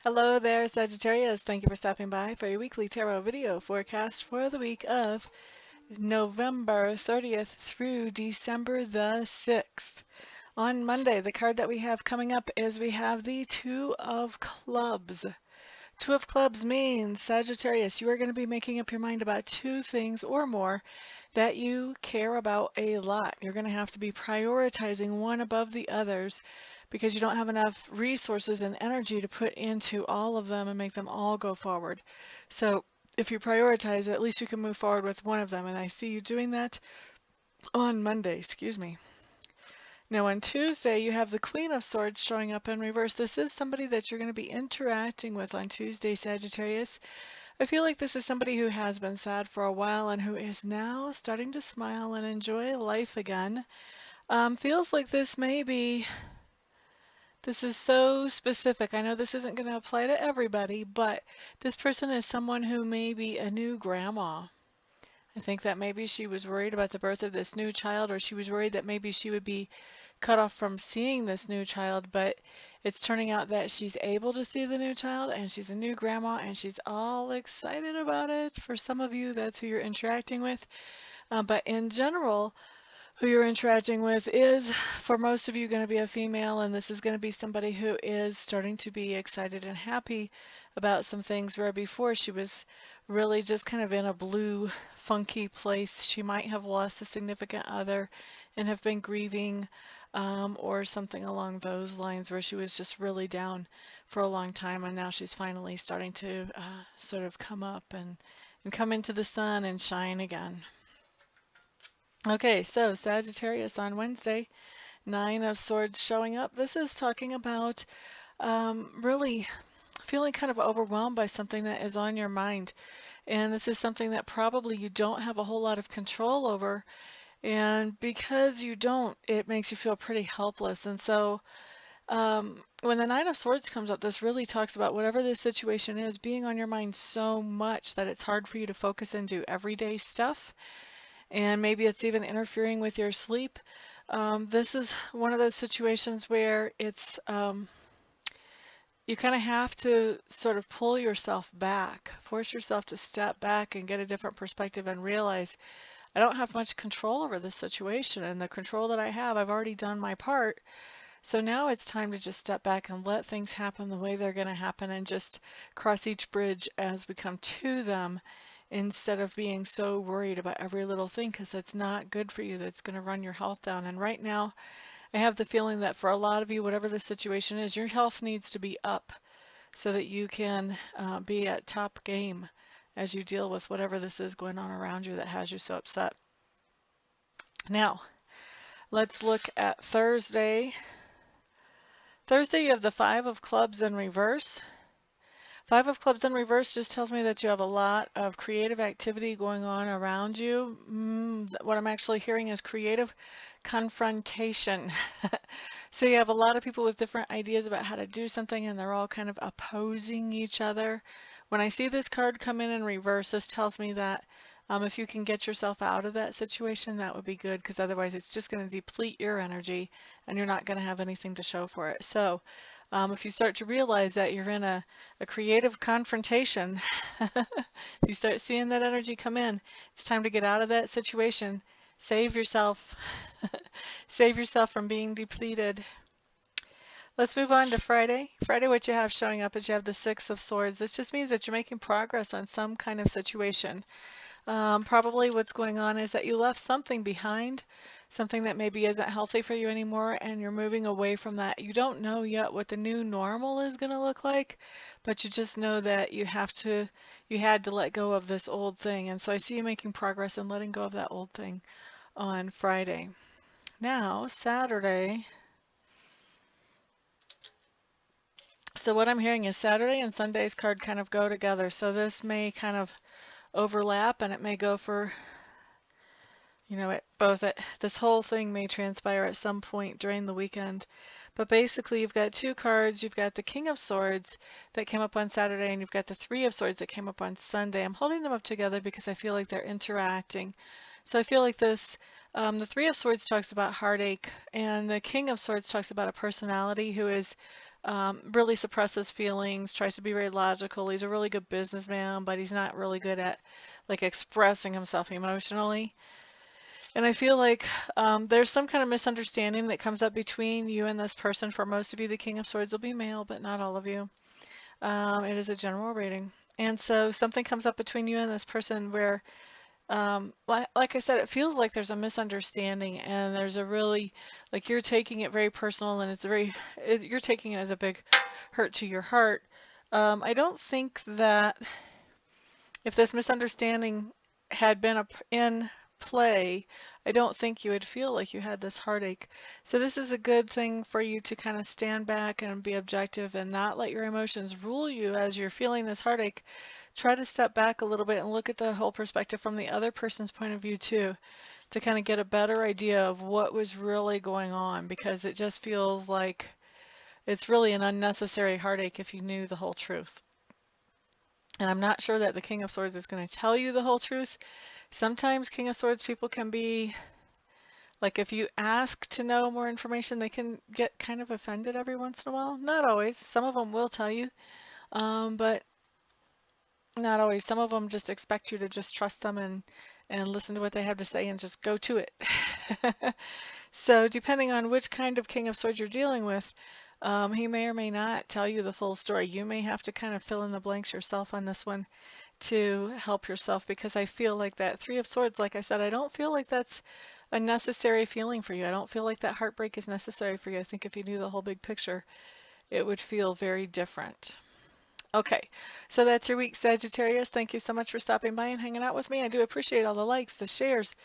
Hello there, Sagittarius. Thank you for stopping by for your weekly tarot video forecast for the week of November 30th through December the 6th. On Monday, the card that we have coming up is we have the Two of Clubs. Two of Clubs means, Sagittarius, you are going to be making up your mind about two things or more that you care about a lot. You're going to have to be prioritizing one above the others because you don't have enough resources and energy to put into all of them and make them all go forward. So if you prioritize, at least you can move forward with one of them. And I see you doing that on Monday, excuse me. Now on Tuesday, you have the Queen of Swords showing up in reverse. This is somebody that you're going to be interacting with on Tuesday, Sagittarius. I feel like this is somebody who has been sad for a while and who is now starting to smile and enjoy life again. Feels like this is so specific. I know this isn't going to apply to everybody, but this person is someone who may be a new grandma. I think that maybe she was worried about the birth of this new child, or she was worried that maybe she would be cut off from seeing this new child, but it's turning out that she's able to see the new child and she's a new grandma and she's all excited about it. For some of you, that's who you're interacting with. But in general, who you're interacting with is, for most of you, going to be a female, and this is going to be somebody who is starting to be excited and happy about some things where before she was really just kind of in a blue, funky place. She might have lost a significant other and have been grieving, or something along those lines where she was just really down for a long time, and now she's finally starting to sort of come up and come into the sun and shine again. Okay, so Sagittarius on Wednesday, Nine of Swords showing up. This is talking about really feeling kind of overwhelmed by something that is on your mind. And this is something that probably you don't have a whole lot of control over. And because you don't, it makes you feel pretty helpless. And so when the Nine of Swords comes up, this really talks about whatever this situation is being on your mind so much that it's hard for you to focus and do everyday stuff. And maybe it's even interfering with your sleep. This is one of those situations where it's you kind of have to sort of pull yourself back, force yourself to step back and get a different perspective and realize I don't have much control over this situation, and the control that I have, I've already done my part. So now it's time to just step back and let things happen the way they're going to happen and just cross each bridge as we come to them, instead of being so worried about every little thing, because that's not good for you. That's going to run your health down. And right now, I have the feeling that for a lot of you, whatever the situation is, your health needs to be up so that you can be at top game as you deal with whatever this is going on around you that has you so upset. Now, let's look at Thursday. Thursday, you have the Five of Clubs in reverse. Five of Clubs in reverse just tells me that you have a lot of creative activity going on around you. What I'm actually hearing is creative confrontation. So you have a lot of people with different ideas about how to do something, and they're all kind of opposing each other. When I see this card come in reverse, this tells me that if you can get yourself out of that situation, that would be good, because otherwise it's just going to deplete your energy and you're not going to have anything to show for it. So if you start to realize that you're in a creative confrontation, you start seeing that energy come in, it's time to get out of that situation. Save yourself. Save yourself from being depleted. Let's move on to Friday. Friday, what you have showing up is you have the Six of Swords. This just means that you're making progress on some kind of situation. Probably what's going on is that you left something behind, something that maybe isn't healthy for you anymore, and you're moving away from that. You don't know yet what the new normal is going to look like, but you just know that you had to let go of this old thing. And so I see you making progress and letting go of that old thing on Friday. Now, Saturday. So what I'm hearing is Saturday and Sunday's card kind of go together. So this may kind of overlap, and it may go for, you know, this whole thing may transpire at some point during the weekend. But basically, you've got two cards. You've got the King of Swords that came up on Saturday, and you've got the Three of Swords that came up on Sunday. I'm holding them up together because I feel like they're interacting. So I feel like this, the Three of Swords talks about heartache, and the King of Swords talks about a personality who is really suppresses feelings, tries to be very logical. He's a really good businessman, but he's not really good at like expressing himself emotionally. And I feel like there's some kind of misunderstanding that comes up between you and this person. For most of you, the King of Swords will be male, but not all of you. It is a general rating. And so something comes up between you and this person where, like I said, it feels like there's a misunderstanding and there's a really, like you're taking it very personal and you're taking it as a big hurt to your heart. I don't think that if this misunderstanding had been in play, I don't think you would feel like you had this heartache. So this is a good thing for you to kind of stand back and be objective and not let your emotions rule you as you're feeling this heartache. Try to step back a little bit and look at the whole perspective from the other person's point of view too, to kind of get a better idea of what was really going on, because it just feels like it's really an unnecessary heartache if you knew the whole truth. And I'm not sure that the King of Swords is going to tell you the whole truth. Sometimes King of Swords people can be, like if you ask to know more information, they can get kind of offended every once in a while. Not always. Some of them will tell you, but not always. Some of them just expect you to just trust them and listen to what they have to say and just go to it. So depending on which kind of King of Swords you're dealing with, he may or may not tell you the full story. You may have to kind of fill in the blanks yourself on this one to help yourself, because I feel like that Three of Swords, like I said, I don't feel like that's a necessary feeling for you. I don't feel like that heartbreak is necessary for you. I think if you knew the whole big picture, it would feel very different. Okay, so that's your week, Sagittarius. Thank you so much for stopping by and hanging out with me. I do appreciate all the likes, the shares,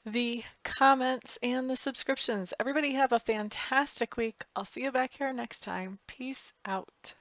the comments, and the subscriptions. Everybody have a fantastic week. I'll see you back here next time. Peace out.